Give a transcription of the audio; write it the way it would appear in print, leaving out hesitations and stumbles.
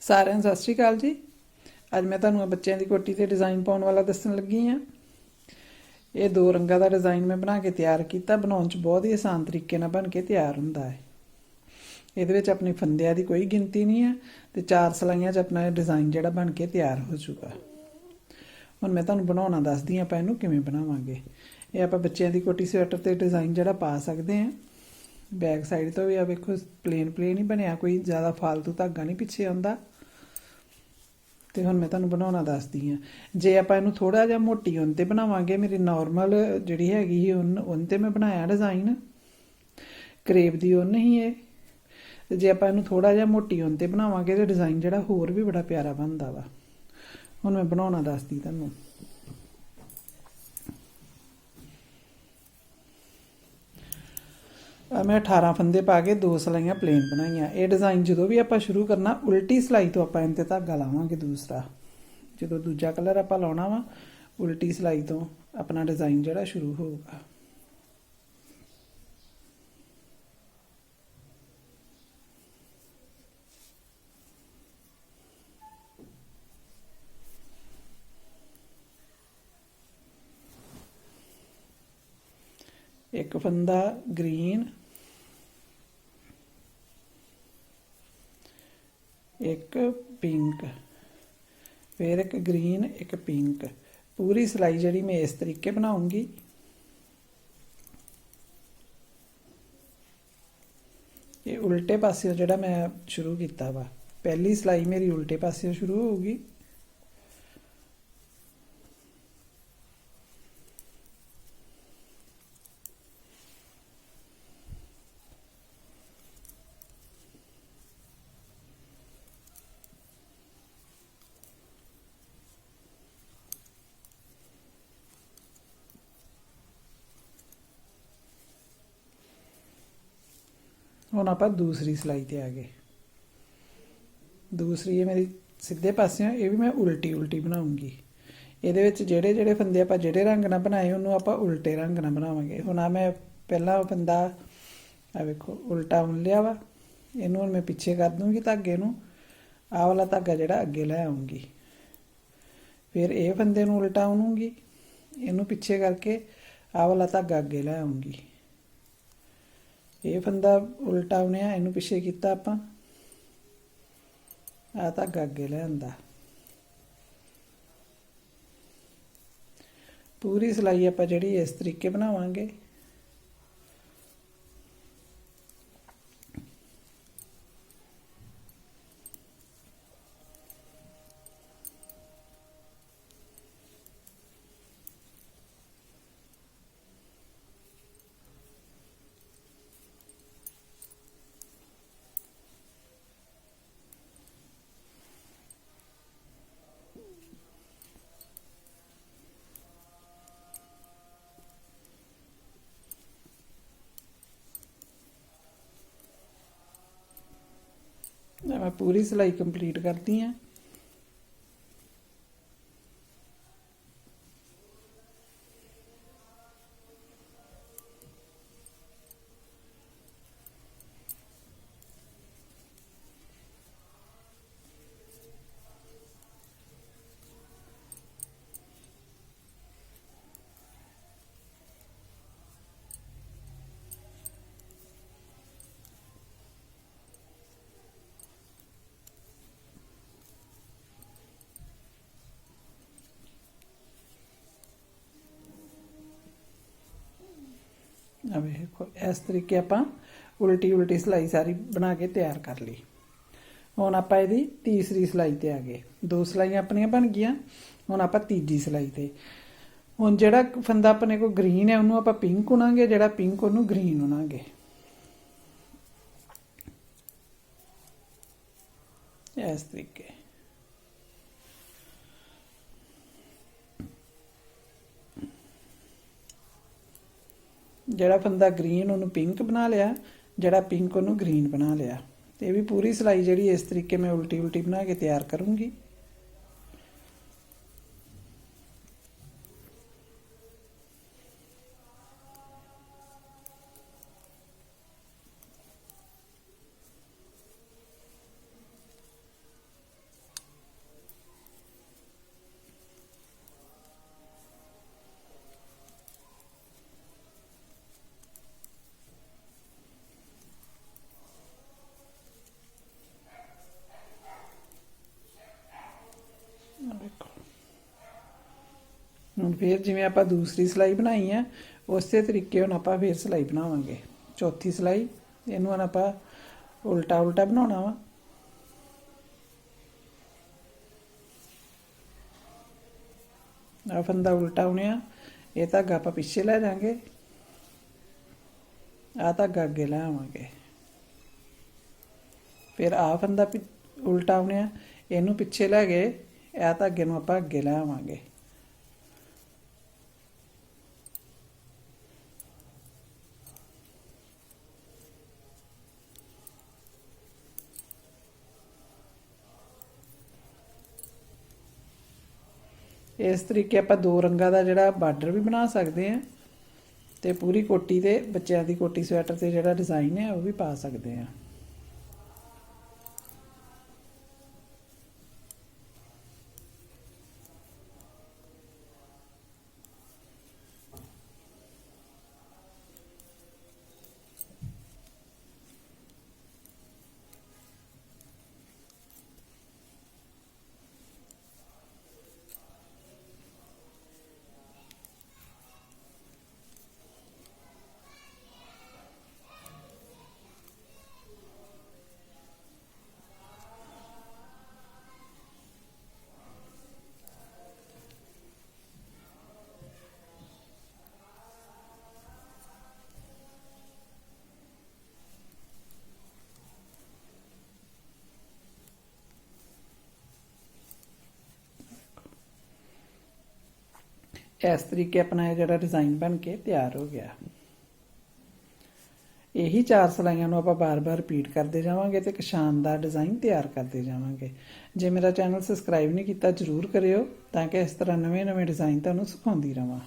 ਸਾਰਿਆਂ ਨੂੰ ਸਤਿ ਸ਼੍ਰੀ ਅਕਾਲ ਜੀ। ਅੱਜ ਮੈਂ ਤੁਹਾਨੂੰ ਬੱਚਿਆਂ ਦੀ ਕੋਟੀ ਤੇ ਡਿਜ਼ਾਈਨ ਪਾਉਣ ਵਾਲਾ ਦੱਸਣ ਲੱਗੀ ਹਾਂ। ਇਹ ਦੋ ਰੰਗਾਂ ਦਾ ਡਿਜ਼ਾਈਨ ਮੈਂ ਬਣਾ ਕੇ ਤਿਆਰ ਕੀਤਾ। ਬਣਾਉਣ 'ਚ ਬਹੁਤ ਹੀ ਆਸਾਨ ਤਰੀਕੇ ਨਾਲ ਬਣ ਕੇ ਤਿਆਰ ਹੁੰਦਾ ਹੈ। ਇਹਦੇ ਵਿੱਚ ਆਪਣੀ ਫੰਦਿਆਂ ਦੀ ਕੋਈ ਗਿਣਤੀ ਨਹੀਂ ਹੈ ਤੇ 4 ਸਿਲਾਈਆਂ 'ਚ ਆਪਣਾ ਇਹ ਡਿਜ਼ਾਈਨ ਜਿਹੜਾ ਬਣ ਕੇ ਤਿਆਰ ਹੋ ਜਾਊਗਾ। ਹੁਣ ਮੈਂ ਤੁਹਾਨੂੰ ਬਣਾਉਣਾ ਦੱਸਦੀ ਹਾਂ, ਆਪਾਂ ਇਹਨੂੰ ਕਿਵੇਂ ਬਣਾਵਾਂਗੇ। ਇਹ ਆਪਾਂ ਬੱਚਿਆਂ ਦੀ ਕੋਟੀ ਸਵੈਟਰ ਤੇ ਡਿਜ਼ਾਈਨ ਜਿਹੜਾ ਪਾ ਸਕਦੇ ਹਾਂ। ਬੈਕ ਸਾਈਡ ਤੋਂ ਵੀ ਆ ਵੇਖੋ, ਪਲੇਨ ਹੀ ਬਣਿਆ, ਕੋਈ ਜ਼ਿਆਦਾ ਫਾਲਤੂ ਧਾਗਾ ਨਹੀਂ ਪਿੱਛੇ ਆਉਂਦਾ। ਤੇ ਹੁਣ ਮੈਂ ਤੁਹਾਨੂੰ ਬਣਾਉਣਾ ਦੱਸਦੀ ਹਾਂ। ਜੇ ਆਪਾਂ ਇਹਨੂੰ ਥੋੜ੍ਹਾ ਜਿਹਾ ਮੋਟੀ ਉੱਨ 'ਤੇ ਬਣਾਵਾਂਗੇ, ਮੇਰੀ ਨੋਰਮਲ ਜਿਹੜੀ ਹੈਗੀ ਸੀ ਉੱਨ 'ਤੇ ਮੈਂ ਬਣਾਇਆ ਡਿਜ਼ਾਈਨ, ਕਰੇਬ ਦੀ ਉੱਨ ਹੀ ਇਹ। ਤੇ ਜੇ ਆਪਾਂ ਇਹਨੂੰ ਥੋੜ੍ਹਾ ਜਿਹਾ ਮੋਟੀ ਉੱਨ 'ਤੇ ਬਣਾਵਾਂਗੇ ਤਾਂ ਡਿਜ਼ਾਈਨ ਜਿਹੜਾ ਹੋਰ ਵੀ ਬੜਾ ਪਿਆਰਾ ਬਣਦਾ ਵਾ। ਹੁਣ ਮੈਂ ਬਣਾਉਣਾ ਦੱਸਦੀ ਤੁਹਾਨੂੰ। ਮੈਂ 18 ਫੰਦੇ ਪਾ ਕੇ 2 ਸਿਲਾਈਆਂ ਪਲੇਨ ਬਣਾਈਆਂ। ਇਹ ਡਿਜ਼ਾਈਨ ਜਦੋਂ ਵੀ ਆਪਾਂ ਸ਼ੁਰੂ ਕਰਨਾ, ਉਲਟੀ ਸਿਲਾਈ ਤੋਂ ਆਪਾਂ ਇਹਨਾਂ 'ਤੇ ਧਾਗਾ ਲਾਵਾਂਗੇ। ਦੂਸਰਾ ਜਦੋਂ ਦੂਜਾ ਕਲਰ ਆਪਾਂ ਲਾਉਣਾ ਵਾ, ਉਲਟੀ ਸਿਲਾਈ ਤੋਂ ਆਪਣਾ ਡਿਜ਼ਾਈਨ ਜਿਹੜਾ ਸ਼ੁਰੂ ਹੋਊਗਾ। ਇੱਕ ਫੰਦਾ ਗ੍ਰੀਨ, ਇੱਕ ਪਿੰਕ, ਫਿਰ ਇੱਕ ਗ੍ਰੀਨ, ਇੱਕ ਪਿੰਕ। ਪੂਰੀ ਸਿਲਾਈ ਜਿਹੜੀ ਮੈਂ ਇਸ ਤਰੀਕੇ ਬਣਾਉਂਗੀ। ਇਹ ਉਲਟੇ ਪਾਸਿਓਂ ਜਿਹੜਾ ਮੈਂ ਸ਼ੁਰੂ ਕੀਤਾ ਵਾ, ਪਹਿਲੀ ਸਿਲਾਈ ਮੇਰੀ ਉਲਟੇ ਪਾਸਿਓਂ ਸ਼ੁਰੂ ਹੋਊਗੀ। ਹੁਣ ਆਪਾਂ ਦੂਸਰੀ ਸਿਲਾਈ 'ਤੇ ਆ ਗਏ। ਦੂਸਰੀ ਇਹ ਮੇਰੀ ਸਿੱਧੇ ਪਾਸਿਓਂ, ਇਹ ਵੀ ਮੈਂ ਉਲਟੀ ਬਣਾਉਂਗੀ। ਇਹਦੇ ਵਿੱਚ ਜਿਹੜੇ ਫੰਦੇ ਆਪਾਂ ਜਿਹੜੇ ਰੰਗ ਨਾਲ ਬਣਾਏ, ਉਹਨੂੰ ਆਪਾਂ ਉਲਟੇ ਰੰਗ ਨਾਲ ਬਣਾਵਾਂਗੇ। ਹੁਣ ਆ ਮੈਂ ਪਹਿਲਾ ਫੰਦਾ ਆ ਵੇਖੋ ਉਲਟਾ ਉਨ ਲਿਆ ਵਾ, ਇਹਨੂੰ ਹੁਣ ਮੈਂ ਪਿੱਛੇ ਕਰ ਦੂੰਗੀ ਧਾਗੇ ਨੂੰ। ਆਹ ਵਾਲਾ ਧਾਗਾ ਜਿਹੜਾ ਅੱਗੇ ਲੈ ਆਉਂਗੀ। ਫਿਰ ਇਹ ਫੰਦੇ ਨੂੰ ਉਲਟਾ ਉਨੂੰਗੀ, ਇਹਨੂੰ ਪਿੱਛੇ ਕਰਕੇ ਆਹ ਵਾਲਾ ਧਾਗਾ ਅੱਗੇ ਲੈ ਆਉਂਗੀ। ਇਹ ਫੰਦਾ ਉਲਟਾ ਉਣਿਆ, ਇਹਨੂੰ ਪਿੱਛੇ ਕੀਤਾ ਆਪਾਂ, ਆਹ ਧਾਗਾ ਅੱਗੇ ਲੈ ਆਂਦਾ। ਪੂਰੀ ਸਿਲਾਈ ਆਪਾਂ ਜਿਹੜੀ ਇਸ ਤਰੀਕੇ ਬਣਾਵਾਂਗੇ। मैं पूरी सिलाई कंप्लीट करती हैं। ਵੇਖੋ ਇਸ ਤਰੀਕੇ ਆਪਾਂ ਉਲਟੀ ਸਿਲਾਈ ਸਾਰੀ ਬਣਾ ਕੇ ਤਿਆਰ ਕਰ ਲਈ। ਹੁਣ ਆਪਾਂ ਇਹਦੀ ਤੀਸਰੀ ਸਿਲਾਈ 'ਤੇ ਆ ਗਏ। 2 ਸਿਲਾਈਆਂ ਆਪਣੀਆਂ ਬਣ ਗਈਆਂ। ਹੁਣ ਆਪਾਂ ਤੀਜੀ ਸਿਲਾਈ 'ਤੇ। ਹੁਣ ਜਿਹੜਾ ਫੰਦਾ ਆਪਣੇ ਕੋਲ ਗ੍ਰੀਨ ਹੈ, ਉਹਨੂੰ ਆਪਾਂ ਪਿੰਕ ਉਣਾਂਗੇ, ਜਿਹੜਾ ਪਿੰਕ ਉਹਨੂੰ ਗ੍ਰੀਨ ਉਣਾਂਗੇ। ਇਸ ਤਰੀਕੇ। ਜਿਹੜਾ ਫੰਦਾ ਗ੍ਰੀਨ ਉਹਨੂੰ ਪਿੰਕ ਬਣਾ ਲਿਆ, ਜਿਹੜਾ ਪਿੰਕ ਉਹਨੂੰ ਗ੍ਰੀਨ ਬਣਾ ਲਿਆ। ਤੇ ਇਹ ਵੀ ਪੂਰੀ ਸਿਲਾਈ ਜਿਹੜੀ ਇਸ ਤਰੀਕੇ ਮੈਂ ਉਲਟੀ ਬਣਾ ਕੇ ਤਿਆਰ ਕਰੂੰਗੀ। ਹੁਣ ਫਿਰ ਜਿਵੇਂ ਆਪਾਂ ਦੂਸਰੀ ਸਿਲਾਈ ਬਣਾਈ ਆ ਉਸੇ ਤਰੀਕੇ ਹੁਣ ਆਪਾਂ ਫਿਰ ਸਿਲਾਈ ਬਣਾਵਾਂਗੇ। ਚੌਥੀ ਸਿਲਾਈ ਇਹਨੂੰ ਹੁਣ ਆਪਾਂ ਉਲਟਾ ਉਲਟਾ ਬਣਾਉਣਾ ਵਾ। ਆ ਫੰਦਾ ਉਲਟਾ ਹੋਣਿਆ, ਇਹ ਧਾਗਾ ਆਪਾਂ ਪਿੱਛੇ ਲੈ ਜਾਾਂਗੇ, ਆ ਧਾਗਾ ਅੱਗੇ ਲੈ ਆਵਾਂਗੇ। ਫਿਰ ਆ ਫੰਦਾ ਉਲਟਾ ਹੋਣਿਆ, ਇਹਨੂੰ ਪਿੱਛੇ ਲੈ ਗਏ, ਇਹ ਧਾਗੇ ਨੂੰ ਆਪਾਂ ਅੱਗੇ ਲੈ ਆਵਾਂਗੇ। ਇਸ ਤਰੀਕੇ ਆਪਾਂ ਦੋ ਰੰਗਾਂ ਦਾ ਜਿਹੜਾ ਬਾਰਡਰ ਵੀ ਬਣਾ ਸਕਦੇ ਹਾਂ ਤੇ ਪੂਰੀ ਕੋਟੀ ਤੇ ਬੱਚਿਆਂ ਦੀ ਕੋਟੀ ਸਵੈਟਰ ਤੇ ਜਿਹੜਾ ਡਿਜ਼ਾਈਨ ਹੈ ਉਹ ਵੀ ਪਾ ਸਕਦੇ ਹਾਂ। ਇਸ ਤਰੀਕੇ ਆਪਣਾ ਇਹ ਜਿਹੜਾ ਡਿਜ਼ਾਈਨ ਬਣ ਕੇ ਤਿਆਰ ਹੋ ਗਿਆ। ਇਹੀ 4 ਸਿਲਾਈਆਂ ਨੂੰ ਆਪਾਂ ਬਾਰ-ਬਾਰ ਰਿਪੀਟ ਕਰਦੇ ਜਾਵਾਂਗੇ ਤੇ ਇੱਕ ਸ਼ਾਨਦਾਰ ਡਿਜ਼ਾਈਨ ਤਿਆਰ ਕਰਦੇ ਜਾਵਾਂਗੇ। ਜੇ ਮੇਰਾ ਚੈਨਲ ਸਬਸਕ੍ਰਾਈਬ ਨਹੀਂ ਕੀਤਾ ਜ਼ਰੂਰ ਕਰਿਓ ਤਾਂ ਕਿ ਇਸ ਤਰ੍ਹਾਂ ਨਵੇਂ-ਨਵੇਂ ਡਿਜ਼ਾਈਨ ਤੁਹਾਨੂੰ ਸਿਖਾਉਂਦੀ ਰਵਾਂ।